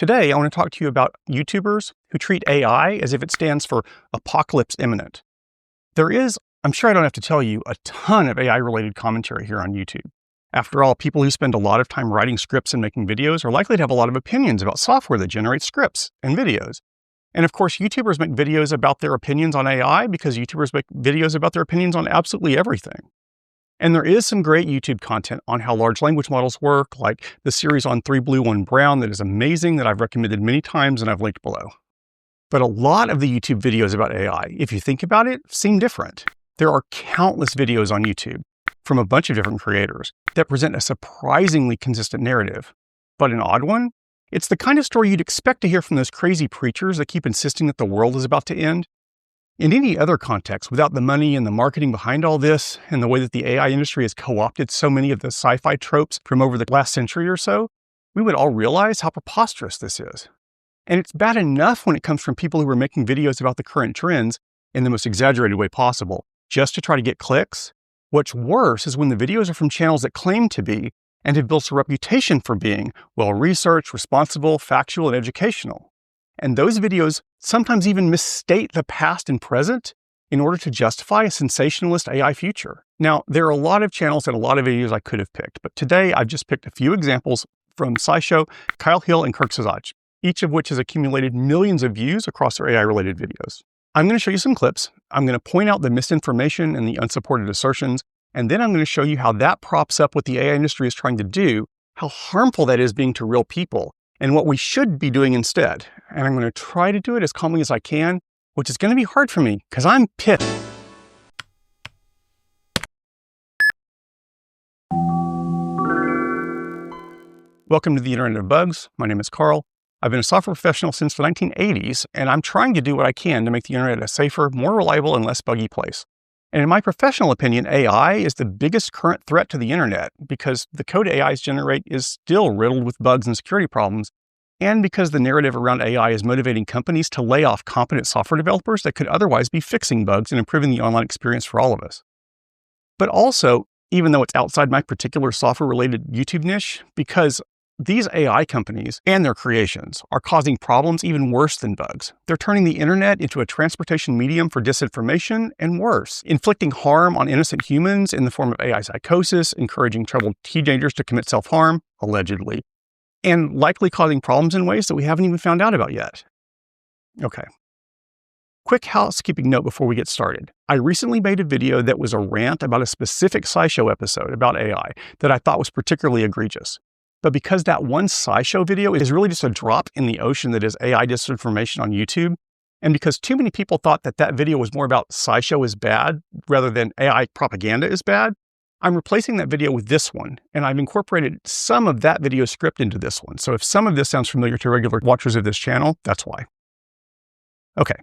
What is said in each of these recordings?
Today, I want to talk to you about YouTubers who treat AI as if it stands for apocalypse imminent. There is, I'm sure I don't have to tell you, a ton of AI-related commentary here on YouTube. After all, people who spend a lot of time writing scripts and making videos are likely to have a lot of opinions about software that generates scripts and videos. And of course, YouTubers make videos about their opinions on AI because YouTubers make videos about their opinions on absolutely everything. And there is some great YouTube content on how large language models work, like the series on 3 Blue, 1 Brown that is amazing that I've recommended many times and I've linked below. But a lot of the YouTube videos about AI, if you think about it, seem different. There are countless videos on YouTube from a bunch of different creators that present a surprisingly consistent narrative. But an odd one? It's the kind of story you'd expect to hear from those crazy preachers that keep insisting that the world is about to end. In any other context, without the money and the marketing behind all this, and the way that the AI industry has co-opted so many of the sci-fi tropes from over the last century or so, we would all realize how preposterous this is. And it's bad enough when it comes from people who are making videos about the current trends in the most exaggerated way possible, just to try to get clicks. What's worse is when the videos are from channels that claim to be, and have built a reputation for being, well-researched, responsible, factual, and educational. And those videos sometimes even misstate the past and present in order to justify a sensationalist AI future. Now, there are a lot of channels and a lot of videos I could have picked, but today I've just picked a few examples from SciShow, Kyle Hill, and Kurzgesagt, each of which has accumulated millions of views across their AI-related videos. I'm going to show you some clips. I'm going to point out the misinformation and the unsupported assertions, and then I'm going to show you how that props up what the AI industry is trying to do, how harmful that is being to real people, and what we should be doing instead. And I'm going to try to do it as calmly as I can, which is going to be hard for me because I'm pissed. Welcome to the Internet of Bugs. My name is Carl. I've been a software professional since the 1980s, and I'm trying to do what I can to make the internet a safer, more reliable, and less buggy place. And in my professional opinion, AI is the biggest current threat to the internet because the code AIs generate is still riddled with bugs and security problems, and because the narrative around AI is motivating companies to lay off competent software developers that could otherwise be fixing bugs and improving the online experience for all of us. But also, even though it's outside my particular software-related YouTube niche, because these AI companies and their creations are causing problems even worse than bugs. They're turning the internet into a transportation medium for disinformation and worse, inflicting harm on innocent humans in the form of AI psychosis, encouraging troubled teenagers to commit self-harm, allegedly, and likely causing problems in ways that we haven't even found out about yet. Okay. Quick housekeeping note before we get started. I recently made a video that was a rant about a specific SciShow episode about AI that I thought was particularly egregious. But because that one SciShow video is really just a drop in the ocean that is AI disinformation on YouTube, and because too many people thought that that video was more about SciShow is bad rather than AI propaganda is bad, I'm replacing that video with this one, and I've incorporated some of that video script into this one. So if some of this sounds familiar to regular watchers of this channel, that's why. Okay.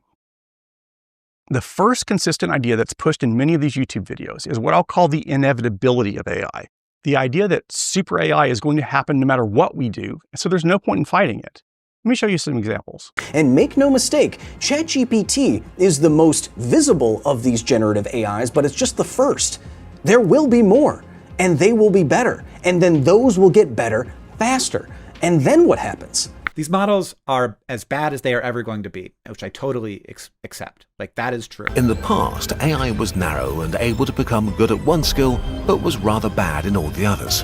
The first consistent idea that's pushed in many of these YouTube videos is what I'll call the inevitability of AI. The idea that super AI is going to happen no matter what we do, so there's no point in fighting it. Let me show you some examples. And make no mistake, ChatGPT is the most visible of these generative AIs, but it's just the first. There will be more, and they will be better, and then those will get better faster. And then what happens? These models are as bad as they are ever going to be, which I totally accept. Like, that is true. In the past, AI was narrow and able to become good at one skill, but was rather bad in all the others.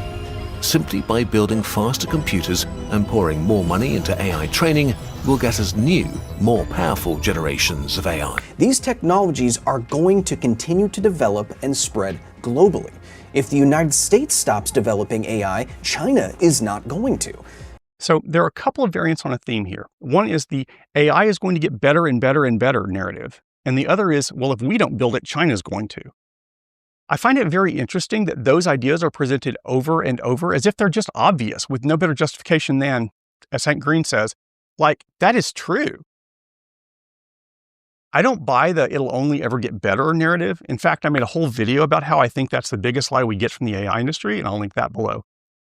Simply by building faster computers and pouring more money into AI training, will get us new, more powerful generations of AI. These technologies are going to continue to develop and spread globally. If the United States stops developing AI, China is not going to. So there are a couple of variants on a theme here. One is the AI is going to get better and better and better narrative. And the other is, well, if we don't build it, China's going to. I find it very interesting that those ideas are presented over and over as if they're just obvious with no better justification than, as Hank Green says, like, that is true. I don't buy the it'll only ever get better narrative. In fact, I made a whole video about how I think that's the biggest lie we get from the AI industry, and I'll link that below.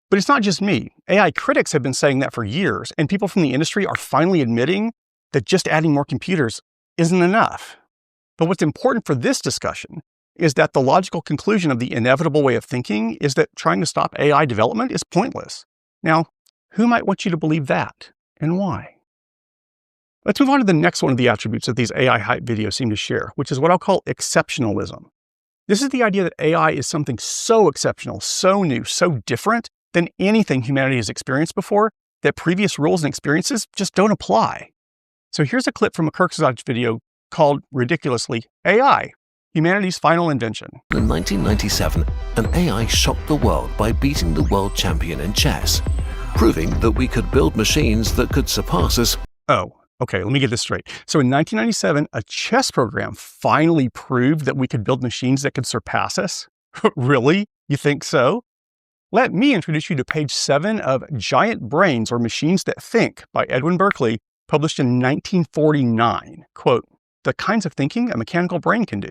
But it's not just me. AI critics have been saying that for years, and people from the industry are finally admitting that just adding more computers isn't enough. But what's important for this discussion is that the logical conclusion of the inevitable way of thinking is that trying to stop AI development is pointless. Now, who might want you to believe that? and why? Let's move on to the next one of the attributes that these AI hype videos seem to share, which is what I'll call exceptionalism. This is the idea that AI is something so exceptional, so new, so different than anything humanity has experienced before that previous rules and experiences just don't apply. So here's a clip from a Kurzgesagt video called, ridiculously, AI, humanity's final invention. In 1997, an AI shocked the world by beating the world champion in chess, proving that we could build machines that could surpass us. Oh, okay, let me get this straight. So in 1997, a chess program finally proved that we could build machines that could surpass us? Really? You think so? Let me introduce you to page 7 of Giant Brains, or Machines That Think by Edwin Berkeley, published in 1949. Quote, "The kinds of thinking a mechanical brain can do."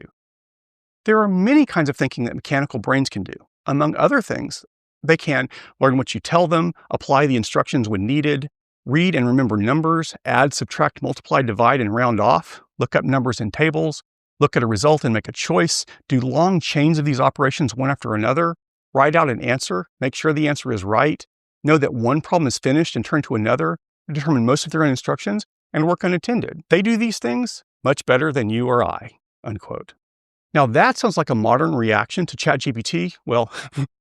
There are many kinds of thinking that mechanical brains can do. Among other things, they can learn what you tell them, apply the instructions when needed, read and remember numbers, add, subtract, multiply, divide, and round off, look up numbers in tables, look at a result and make a choice, do long chains of these operations one after another, write out an answer, make sure the answer is right, know that one problem is finished and turn to another, determine most of their own instructions, and work unattended. They do these things much better than you or I, unquote. Now that sounds like a modern reaction to ChatGPT. Well,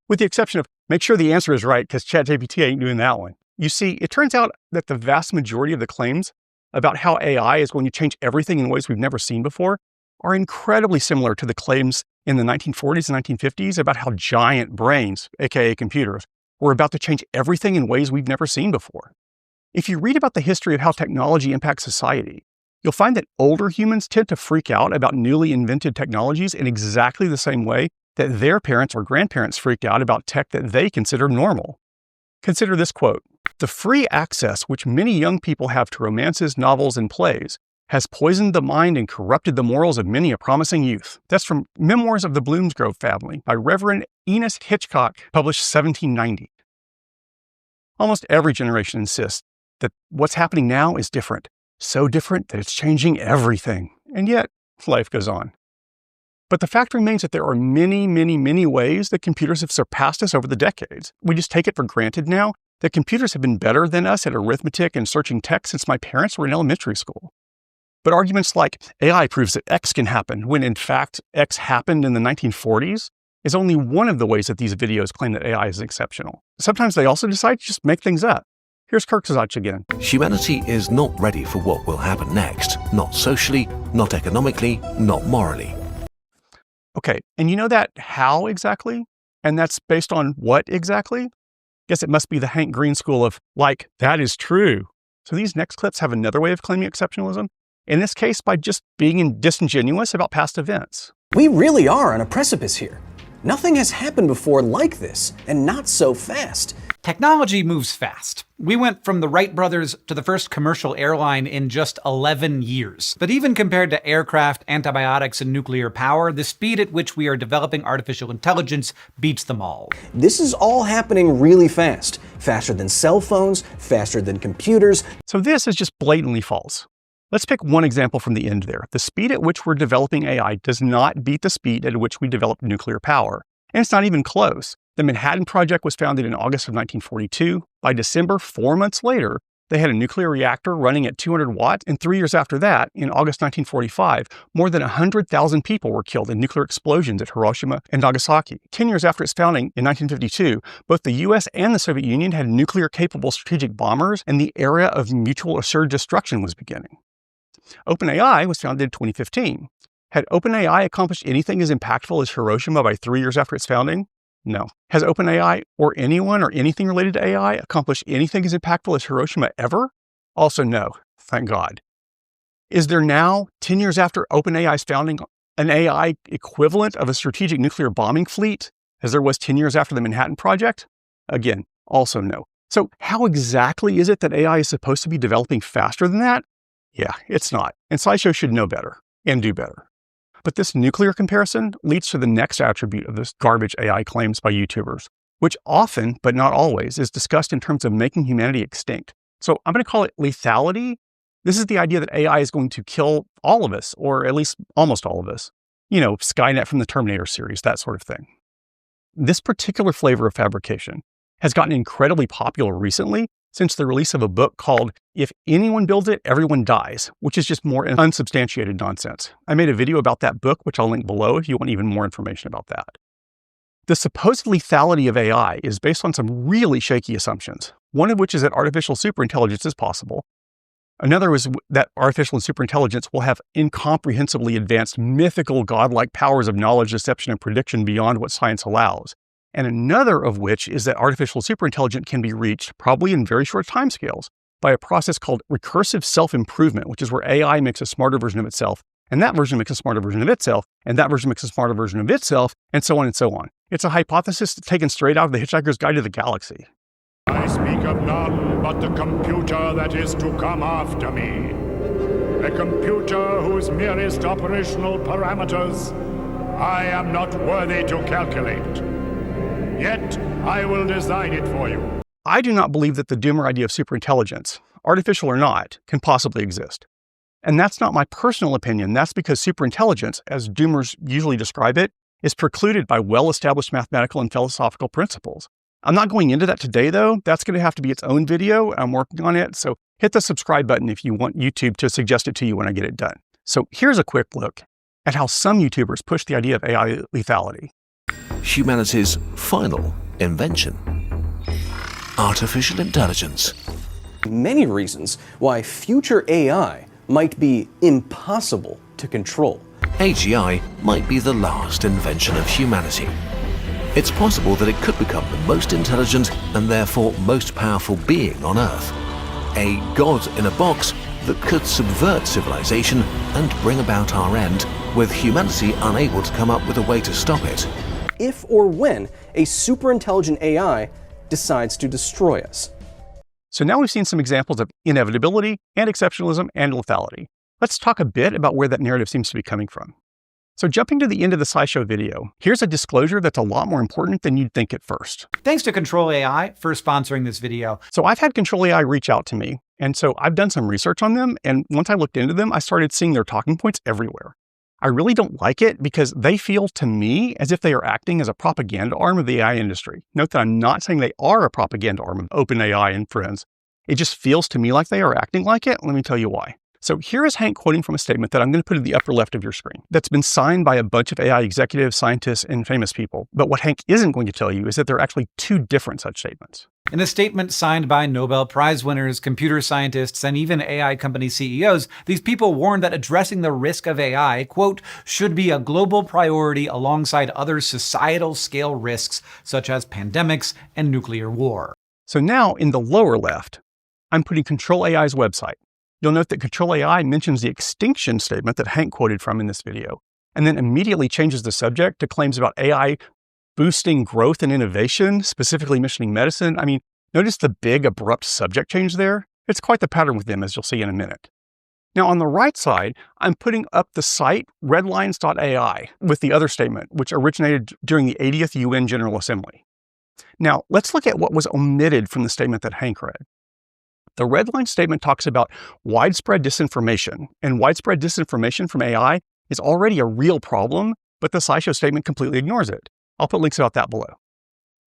with the exception of make sure the answer is right, because ChatGPT ain't doing that one. You see, it turns out that the vast majority of the claims about how AI is going to change everything in ways we've never seen before are incredibly similar to the claims in the 1940s and 1950s about how giant brains, aka computers, were about to change everything in ways we've never seen before. If you read about the history of how technology impacts society, you'll find that older humans tend to freak out about newly invented technologies in exactly the same way that their parents or grandparents freaked out about tech that they consider normal. Consider this quote, "The free access which many young people have to romances, novels, and plays has poisoned the mind and corrupted the morals of many a promising youth." That's from Memoirs of the Bloomsgrove Family by Reverend Enos Hitchcock, published 1790. Almost every generation insists that what's happening now is different, so different that it's changing everything. And yet, life goes on. But the fact remains that there are many, many, many ways that computers have surpassed us over the decades. We just take it for granted now that computers have been better than us at arithmetic and searching text since my parents were in elementary school. But arguments like AI proves that X can happen when in fact X happened in the 1940s is only one of the ways that these videos claim that AI is exceptional. Sometimes they also decide to just make things up. Here's Kurzgesagt again. Humanity is not ready for what will happen next. Not socially, not economically, not morally. Okay, and you know that how exactly? And that's based on what exactly? Guess it must be the Hank Green school of, like, that is true. So these next clips have another way of claiming exceptionalism, in this case by just being disingenuous about past events. We really are on a precipice here. Nothing has happened before like this, and not so fast. Technology moves fast. We went from the Wright brothers to the first commercial airline in just 11 years. But even compared to aircraft, antibiotics, and nuclear power, the speed at which we are developing artificial intelligence beats them all. This is all happening really fast. Faster than cell phones, faster than computers. So this is just blatantly false. Let's pick one example from the end there. The speed at which we're developing AI does not beat the speed at which we developed nuclear power. And it's not even close. The Manhattan Project was founded in August of 1942. By December, 4 months later, they had a nuclear reactor running at 200 watts. And 3 years after that, in August 1945, more than 100,000 people were killed in nuclear explosions at Hiroshima and Nagasaki. 10 years after its founding in 1952, both the US and the Soviet Union had nuclear-capable strategic bombers, and the era of mutual assured destruction was beginning. OpenAI was founded in 2015. Had OpenAI accomplished anything as impactful as Hiroshima by 3 years after its founding? No. Has OpenAI or anyone or anything related to AI accomplished anything as impactful as Hiroshima ever? Also no, thank God. Is there now, 10 years after OpenAI's founding, an AI equivalent of a strategic nuclear bombing fleet as there was 10 years after the Manhattan Project? Again, also no. So how exactly is it that AI is supposed to be developing faster than that? Yeah, it's not. And SciShow should know better and do better. But this nuclear comparison leads to the next attribute of this garbage AI claims by YouTubers, which often, but not always, is discussed in terms of making humanity extinct. So I'm going to call it lethality. This is the idea that AI is going to kill all of us, or at least almost all of us. You know, Skynet from the Terminator series, that sort of thing. This particular flavor of fabrication has gotten incredibly popular recently since the release of a book called If Anyone Builds It, Everyone Dies, which is just more unsubstantiated nonsense. I made a video about that book, which I'll link below if you want even more information about that. The supposed lethality of AI is based on some really shaky assumptions, one of which is that artificial superintelligence is possible. Another is that artificial and superintelligence will have incomprehensibly advanced mythical godlike powers of knowledge, deception, and prediction beyond what science allows. And another of which is that artificial superintelligence can be reached, probably in very short timescales, by a process called recursive self-improvement, which is where AI makes a smarter version of itself, and that version makes a smarter version of itself, and that version makes a smarter version of itself, and so on and so on. It's a hypothesis taken straight out of The Hitchhiker's Guide to the Galaxy. I speak of none but the computer that is to come after me. A computer whose merest operational parameters I am not worthy to calculate. Yet I will design it for you. I do not believe that the doomer idea of superintelligence, artificial or not, can possibly exist. And that's not my personal opinion. That's because superintelligence, as doomers usually describe it, is precluded by well-established mathematical and philosophical principles. I'm not going into that today, though. That's going to have to be its own video. I'm working on it. So hit the subscribe button if you want YouTube to suggest it to you when I get it done. So here's a quick look at how some YouTubers push the idea of AI lethality. Humanity's final invention. Artificial intelligence. Many reasons why future AI might be impossible to control. AGI might be the last invention of humanity. It's possible that it could become the most intelligent and therefore most powerful being on Earth. A god in a box that could subvert civilization and bring about our end, with humanity unable to come up with a way to stop it. If or when a superintelligent AI decides to destroy us. So now we've seen some examples of inevitability and exceptionalism and lethality. Let's talk a bit about where that narrative seems to be coming from. So jumping to the end of the SciShow video, here's a disclosure that's a lot more important than you'd think at first. Thanks to Control AI for sponsoring this video. So I've had Control AI reach out to me, and so I've done some research on them, and once I looked into them, I started seeing their talking points everywhere. I really don't like it because they feel to me as if they are acting as a propaganda arm of the AI industry. Note that I'm not saying they are a propaganda arm of OpenAI and friends. It just feels to me like they are acting like it. Let me tell you why. So here is Hank quoting from a statement that I'm going to put in the upper left of your screen that's been signed by a bunch of AI executives, scientists, and famous people. But what Hank isn't going to tell you is that there are actually two different such statements. In a statement signed by Nobel Prize winners, computer scientists, and even AI company CEOs, these people warned that addressing the risk of AI, quote, should be a global priority alongside other societal scale risks such as pandemics and nuclear war. So now in the lower left, I'm putting Control AI's website. You'll note that Control AI mentions the Extinction statement that Hank quoted from in this video, and then immediately changes the subject to claims about AI boosting growth and innovation, specifically mentioning medicine. I mean, notice the big abrupt subject change there? It's quite the pattern with them, as you'll see in a minute. Now on the right side, I'm putting up the site redlines.ai with the other statement, which originated during the 80th UN General Assembly. Now let's look at what was omitted from the statement that Hank read. The Redline statement talks about widespread disinformation, and widespread disinformation from AI is already a real problem, but the SciShow statement completely ignores it. I'll put links about that below.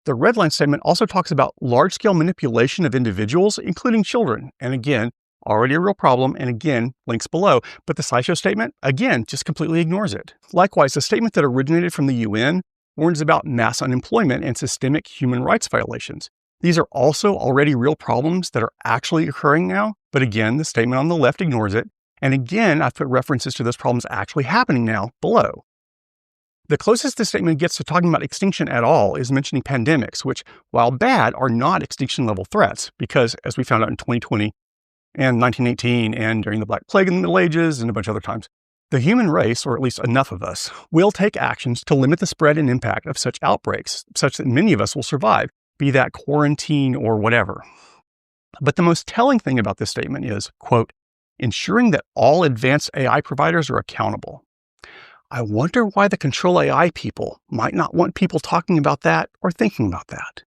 The Redline statement also talks about large-scale manipulation of individuals, including children, and again, already a real problem, and again, links below, but the SciShow statement, again, just completely ignores it. Likewise, the statement that originated from the UN warns about mass unemployment and systemic human rights violations. These are also already real problems that are actually occurring now, but again, the statement on the left ignores it, and again, I've put references to those problems actually happening now below. The closest this statement gets to talking about extinction at all is mentioning pandemics, which, while bad, are not extinction-level threats, because, as we found out in 2020 and 1918 and during the Black Plague in the Middle Ages and a bunch of other times, the human race, or at least enough of us, will take actions to limit the spread and impact of such outbreaks, such that many of us will survive, be that quarantine or whatever. But the most telling thing about this statement is, quote, ensuring that all advanced AI providers are accountable. I wonder why the Control AI people might not want people talking about that or thinking about that.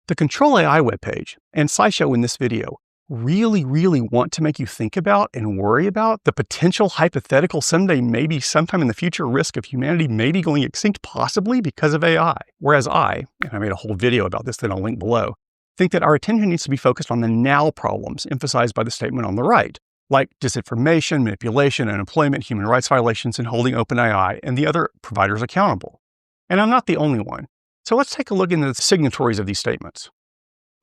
The Control AI webpage and SciShow in this video really want to make you think about and worry about the potential hypothetical someday, maybe sometime in the future, risk of humanity maybe going extinct, possibly because of AI. Whereas I, and I made a whole video about this that I'll link below, think that our attention needs to be focused on the now problems emphasized by the statement on the right, like disinformation, manipulation, unemployment, human rights violations, and holding OpenAI and the other providers accountable. And I'm not the only one. So let's take a look into the signatories of these statements.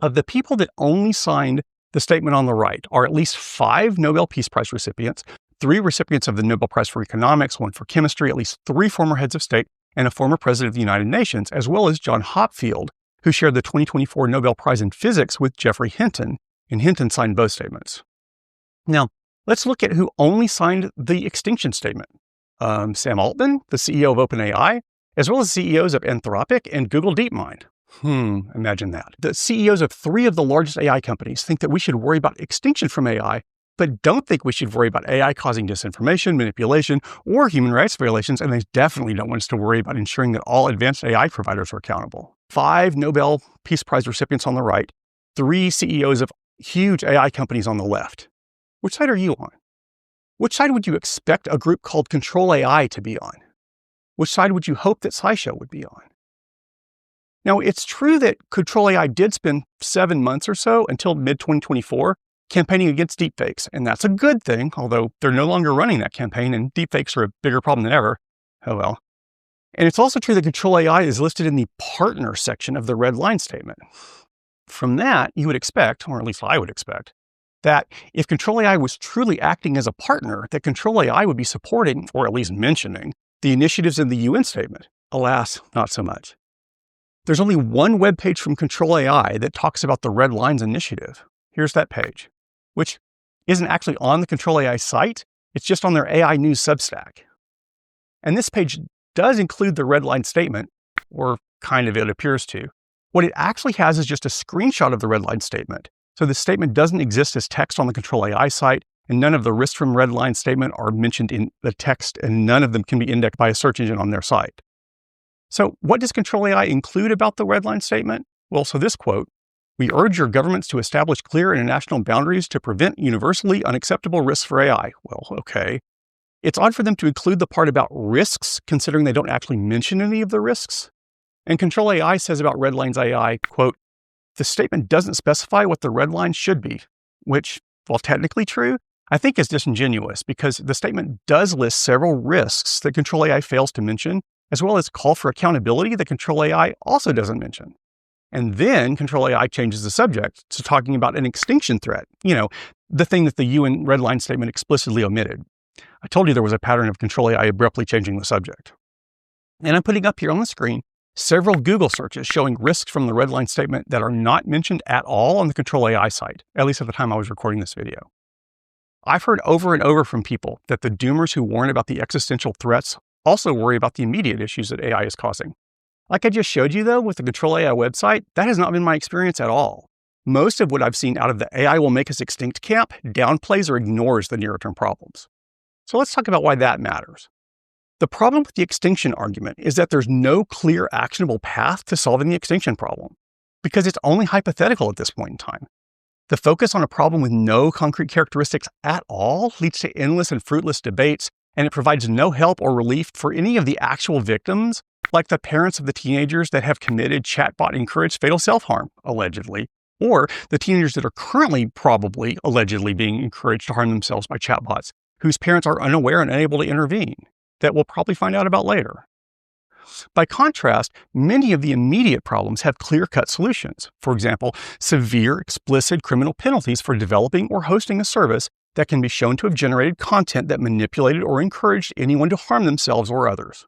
Of the people that only signed the statement on the right are at least 5 Nobel Peace Prize recipients, 3 recipients of the Nobel Prize for Economics, 1 for chemistry, at least 3 former heads of state, and a former president of the United Nations, as well as John Hopfield, who shared the 2024 Nobel Prize in Physics with Geoffrey Hinton, and Hinton signed both statements. Now, let's look at who only signed the Extinction statement. Sam Altman, the CEO of OpenAI, as well as CEOs of Anthropic and Google DeepMind. Imagine that. The CEOs of 3 of the largest AI companies think that we should worry about extinction from AI, but don't think we should worry about AI causing disinformation, manipulation, or human rights violations, and they definitely don't want us to worry about ensuring that all advanced AI providers are accountable. 5 Nobel Peace Prize recipients on the right, 3 CEOs of huge AI companies on the left. Which side are you on? Which side would you expect a group called Control AI to be on? Which side would you hope that SciShow would be on? Now, it's true that Control AI did spend 7 months or so until mid-2024 campaigning against deepfakes, and that's a good thing, although they're no longer running that campaign and deepfakes are a bigger problem than ever. Oh well. And it's also true that Control AI is listed in the partner section of the red line statement. From that, you would expect, or at least I would expect, that if Control AI was truly acting as a partner, that Control AI would be supporting, or at least mentioning, the initiatives in the UN statement. Alas, not so much. There's only one webpage from Control AI that talks about the Red Lines initiative. Here's that page, which isn't actually on the Control AI site. It's just on their AI News Substack. And this page does include the red line statement, or kind of it appears to. What it actually has is just a screenshot of the red line statement. So the statement doesn't exist as text on the Control AI site, and none of the risks from red line statement are mentioned in the text, and none of them can be indexed by a search engine on their site. So what does Control AI include about the red line statement? Well, so this quote, "We urge your governments to establish clear international boundaries to prevent universally unacceptable risks for AI." Well, okay. It's odd for them to include the part about risks, considering they don't actually mention any of the risks. And Control AI says about red lines AI, quote, "The statement doesn't specify what the red line should be," which, while technically true, I think is disingenuous because the statement does list several risks that Control AI fails to mention, as well as call for accountability that Control AI also doesn't mention. And then Control AI changes the subject to talking about an extinction threat, the thing that the UN red line statement explicitly omitted. I told you there was a pattern of Control AI abruptly changing the subject. And I'm putting up here on the screen several Google searches showing risks from the red line statement that are not mentioned at all on the Control AI site, at least at the time I was recording this video. I've heard over and over from people that the doomers who warn about the existential threats also worry about the immediate issues that AI is causing. Like I just showed you though, with the Control AI website, that has not been my experience at all. Most of what I've seen out of the AI will make us extinct camp downplays or ignores the nearer term problems. So let's talk about why that matters. The problem with the extinction argument is that there's no clear actionable path to solving the extinction problem, because it's only hypothetical at this point in time. The focus on a problem with no concrete characteristics at all leads to endless and fruitless debates, and it provides no help or relief for any of the actual victims, like the parents of the teenagers that have committed chatbot-encouraged fatal self-harm, allegedly, or the teenagers that are currently probably allegedly being encouraged to harm themselves by chatbots, whose parents are unaware and unable to intervene, that we'll probably find out about later. By contrast, many of the immediate problems have clear-cut solutions. For example, severe, explicit criminal penalties for developing or hosting a service that can be shown to have generated content that manipulated or encouraged anyone to harm themselves or others.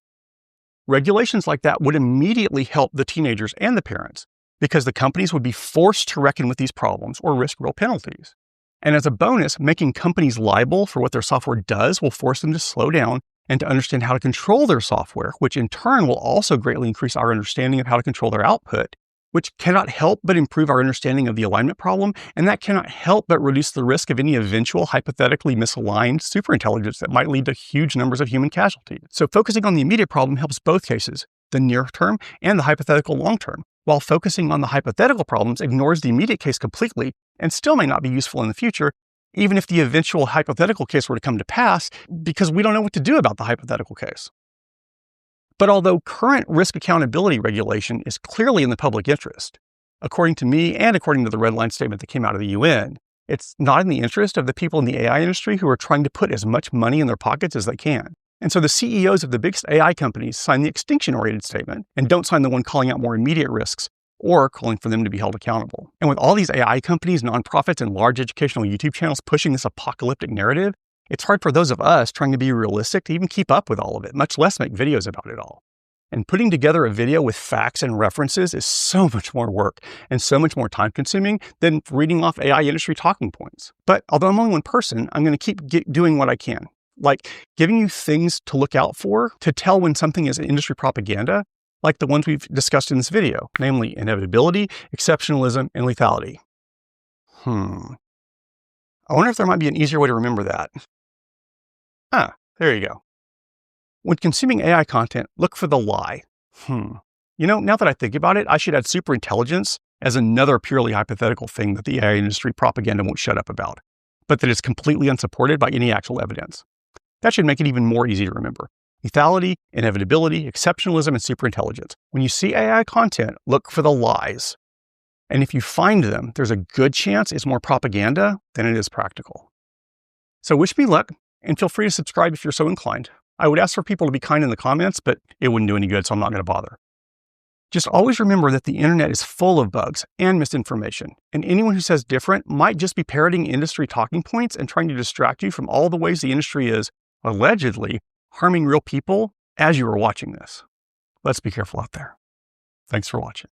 Regulations like that would immediately help the teenagers and the parents, because the companies would be forced to reckon with these problems or risk real penalties. And as a bonus, making companies liable for what their software does will force them to slow down and to understand how to control their software, which in turn will also greatly increase our understanding of how to control their output, which cannot help but improve our understanding of the alignment problem, and that cannot help but reduce the risk of any eventual hypothetically misaligned superintelligence that might lead to huge numbers of human casualties. So focusing on the immediate problem helps both cases, the near term and the hypothetical long term, while focusing on the hypothetical problems ignores the immediate case completely and still may not be useful in the future, even if the eventual hypothetical case were to come to pass, because we don't know what to do about the hypothetical case. But although current risk accountability regulation is clearly in the public interest, According to me, and according to the red line statement that came out of the UN, it's not in the interest of the people in the AI industry who are trying to put as much money in their pockets as they can. And so the CEOs of the biggest AI companies sign the extinction-oriented statement and don't sign the one calling out more immediate risks or calling for them to be held accountable. And with all these AI companies, nonprofits, and large educational YouTube channels pushing this apocalyptic narrative, it's hard for those of us trying to be realistic to even keep up with all of it, much less make videos about it all. And putting together a video with facts and references is so much more work and so much more time consuming than reading off AI industry talking points. But although I'm only one person, I'm going to keep doing what I can, like giving you things to look out for to tell when something is industry propaganda, like the ones we've discussed in this video, namely inevitability, exceptionalism, and lethality. I wonder if there might be an easier way to remember that. There you go. When consuming AI content, look for the lie. Now that I think about it, I should add superintelligence as another purely hypothetical thing that the AI industry propaganda won't shut up about, but that is completely unsupported by any actual evidence. That should make it even more easy to remember. Lethality, inevitability, exceptionalism, and superintelligence. When you see AI content, look for the lies. And if you find them, there's a good chance it's more propaganda than it is practical. So wish me luck, and feel free to subscribe if you're so inclined. I would ask for people to be kind in the comments, but it wouldn't do any good, so I'm not going to bother. Just always remember that the internet is full of bugs and misinformation, and anyone who says different might just be parroting industry talking points and trying to distract you from all the ways the industry is, allegedly, harming real people as you are watching this. Let's be careful out there. Thanks for watching.